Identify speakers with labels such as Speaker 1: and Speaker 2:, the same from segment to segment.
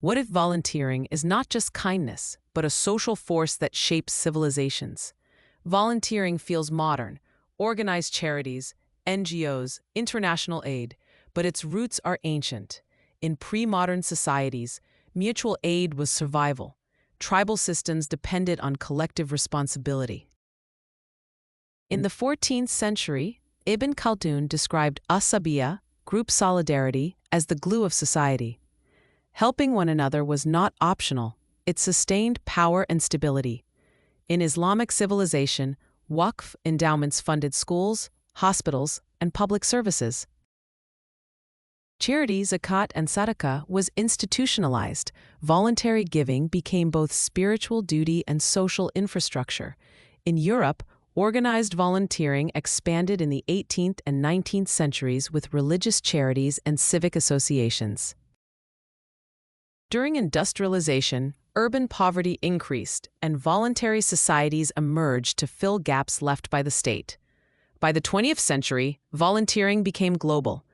Speaker 1: What if volunteering is not just kindness, but a social force that shapes civilizations? Volunteering feels modern, organized charities, NGOs, international aid, but its roots are ancient. In pre-modern societies, mutual aid was survival. Tribal systems depended on collective responsibility. In the 14th century, Ibn Khaldun described asabiyyah, group solidarity, as the glue of society. Helping one another was not optional, it sustained power and stability. In Islamic civilization, waqf endowments funded schools, hospitals, and public services. Charity, zakat, and sadaqah was institutionalized. Voluntary giving became both spiritual duty and social infrastructure. In Europe, organized volunteering expanded in the 18th and 19th centuries with religious charities and civic associations. During industrialization, urban poverty increased, and voluntary societies emerged to fill gaps left by the state. By the 20th century, volunteering became global.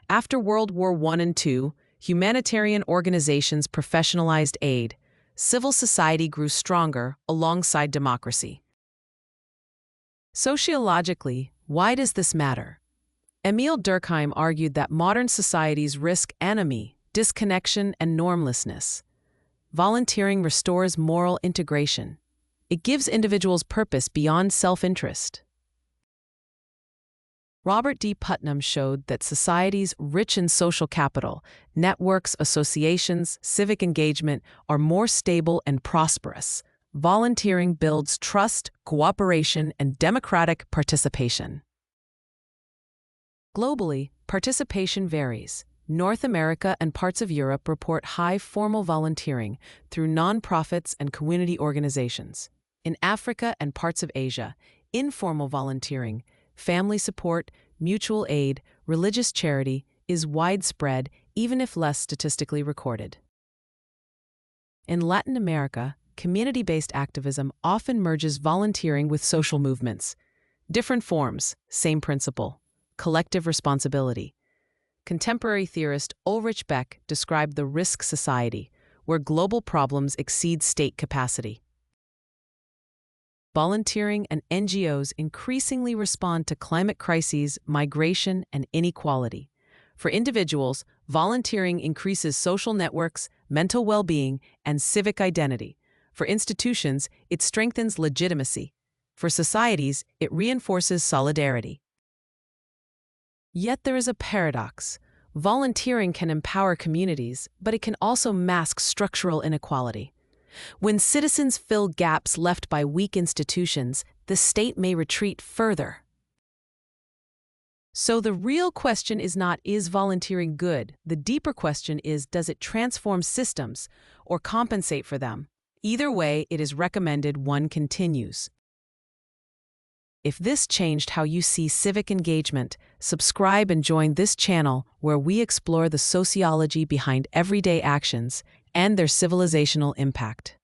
Speaker 1: After World War I and II, humanitarian organizations professionalized aid. Civil society grew stronger alongside democracy. Sociologically, why does this matter? Émile Durkheim argued that modern societies risk anomie, disconnection, and normlessness. Volunteering restores moral integration. It gives individuals purpose beyond self-interest. Robert D. Putnam showed that societies rich in social capital, networks, associations, civic engagement, are more stable and prosperous. Volunteering builds trust, cooperation, and democratic participation. Globally, participation varies. North America and parts of Europe report high formal volunteering through nonprofits and community organizations. In Africa and parts of Asia, informal volunteering, family support, mutual aid, religious charity is widespread, even if less statistically recorded. In Latin America, community-based activism often merges volunteering with social movements. Different forms, same principle: collective responsibility. Contemporary theorist Ulrich Beck described the risk society, where global problems exceed state capacity. Volunteering and NGOs increasingly respond to climate crises, migration, and inequality. For individuals, volunteering increases social networks, mental well-being, and civic identity. For institutions, it strengthens legitimacy. For societies, it reinforces solidarity. Yet there is a paradox. Volunteering can empower communities, but it can also mask structural inequality. When citizens fill gaps left by weak institutions, the state may retreat further. So the real question is not, is volunteering good? The deeper question is, does it transform systems or compensate for them? Either way, it is recommended one continues. If this changed how you see civic engagement, subscribe and join this channel where we explore the sociology behind everyday actions and their civilizational impact.